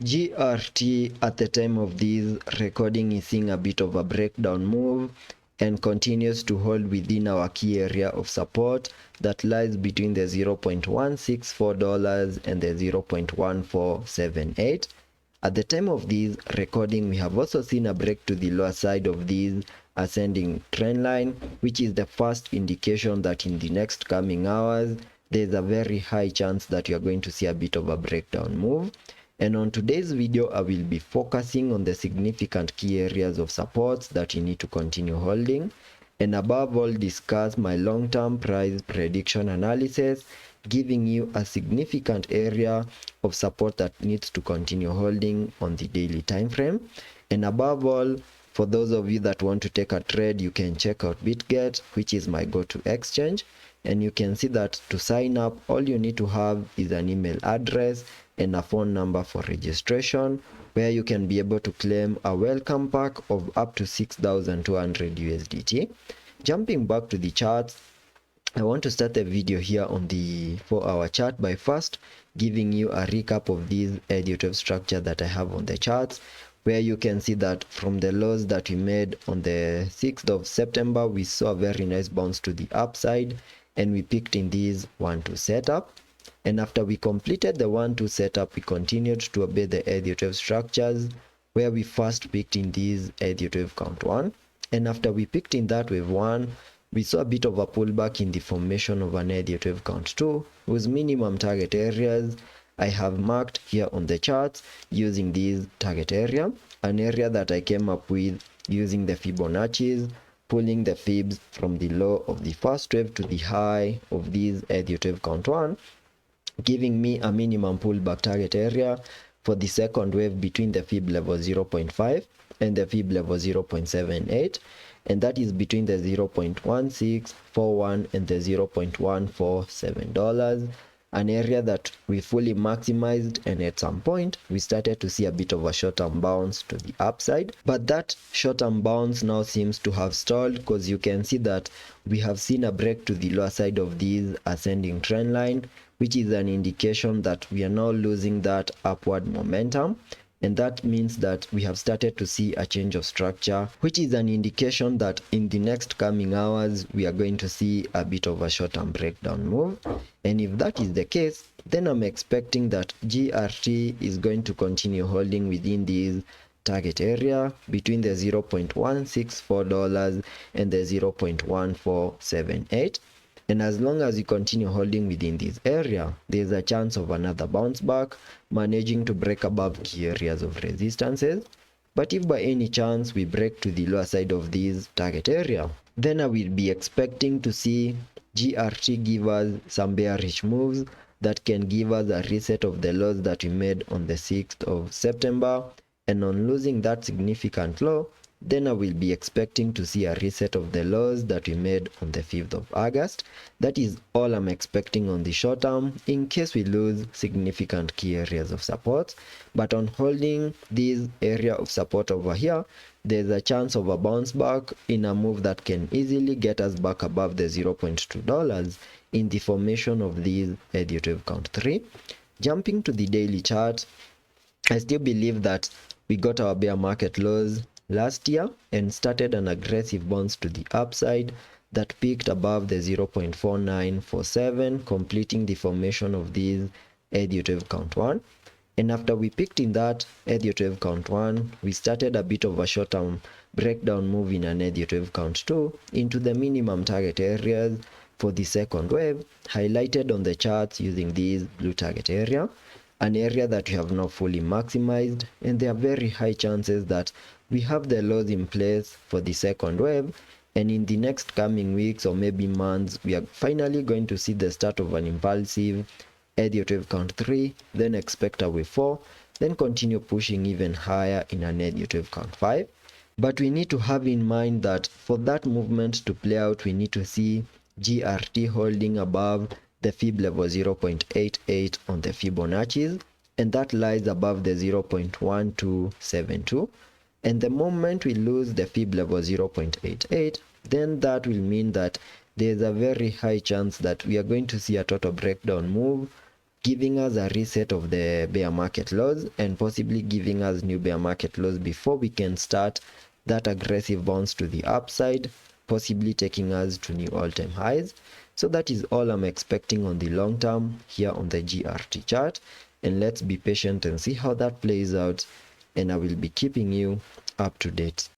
GRT at the time of this recording is seeing a bit of a breakdown move and continues to hold within our key area of support that lies between the $0.164 and the 0.1478. At the time of this recording, we have also seen a break to the lower side of this ascending trend line, which is the first indication that in the next coming hours there's a very high chance that you're going to see a bit of a breakdown move. And on today's video, I will be focusing on the significant key areas of supports that you need to continue holding, and above all discuss my long-term price prediction analysis, giving you a significant area of support that needs to continue holding on the daily time frame. And above all, for those of you that want to take a trade, you can check out BitGet, which is my go-to exchange. And you can see that to sign up, all you need to have is an email address and a phone number for registration, where you can be able to claim a welcome pack of up to 6,200 USDT. Jumping back to the charts, I want to start the video here on the 4-hour chart by first giving you a recap of this Elliot structure that I have on the charts, where you can see that from the lows that we made on the 6th of September, we saw a very nice bounce to the upside, and we picked in this 1-2 setup. And after we completed the 1-2 setup, we continued to obey the Elliot structures, where we first picked in this Elliot wave count 1. And after we picked in that wave 1, we saw a bit of a pullback in the formation of an Elliot wave count 2, whose minimum target areas I have marked here on the charts using this target area, an area that I came up with using the Fibonacci's, pulling the fibs from the low of the first wave to the high of this Elliot wave count 1, giving me a minimum pullback target area for the second wave between the fib level 0.5 and the fib level 0.78, and that is between the 0.1641 and the $0.147, an area that we fully maximized, and at some point we started to see a bit of a short-term bounce to the upside. But that short-term bounce now seems to have stalled, because you can see that we have seen a break to the lower side of this ascending trend line, which is an indication that we are now losing that upward momentum. And that means that we have started to see a change of structure, which is an indication that in the next coming hours, we are going to see a bit of a short-term breakdown move. And if that is the case, then I'm expecting that GRT is going to continue holding within this target area between the $0.164 and the 0.1478. And as long as you continue holding within this area, there's a chance of another bounce back, managing to break above key areas of resistances. But if by any chance we break to the lower side of this target area, then I will be expecting to see GRT give us some bearish moves that can give us a reset of the lows that we made on the 6th of September. And on losing that significant low, then I will be expecting to see a reset of the lows that we made on the 5th of August. That is all I'm expecting on the short term, in case we lose significant key areas of support. But on holding this area of support over here, there's a chance of a bounce back in a move that can easily get us back above the $0.2 in the formation of this Elliot wave count 3. Jumping to the daily chart, I still believe that we got our bear market lows last year and started an aggressive bounce to the upside that peaked above the 0.4947, completing the formation of this Elliot wave count 1. And after we picked in that Elliot wave count 1, we started a bit of a short-term breakdown move in an Elliot wave count 2 into the minimum target areas for the second wave, highlighted on the charts using this blue target area, an area that we have now fully maximized, and there are very high chances that we have the lows in place for the second wave, and in the next coming weeks or maybe months, we are finally going to see the start of an impulsive Elliot wave count 3, then expect a wave 4, then continue pushing even higher in an Elliot wave count 5. But we need to have in mind that for that movement to play out, we need to see GRT holding above the fib level 0.88 on the Fibonacci's, and that lies above the 0.1272. And the moment we lose the fib level 0.88, then that will mean that there's a very high chance that we are going to see a total breakdown move giving us a reset of the bear market lows and possibly giving us new bear market lows before we can start that aggressive bounce to the upside, possibly taking us to new all-time highs. So that is all I'm expecting on the long term here on the GRT chart, and let's be patient and see how that plays out, and I will be keeping you up to date.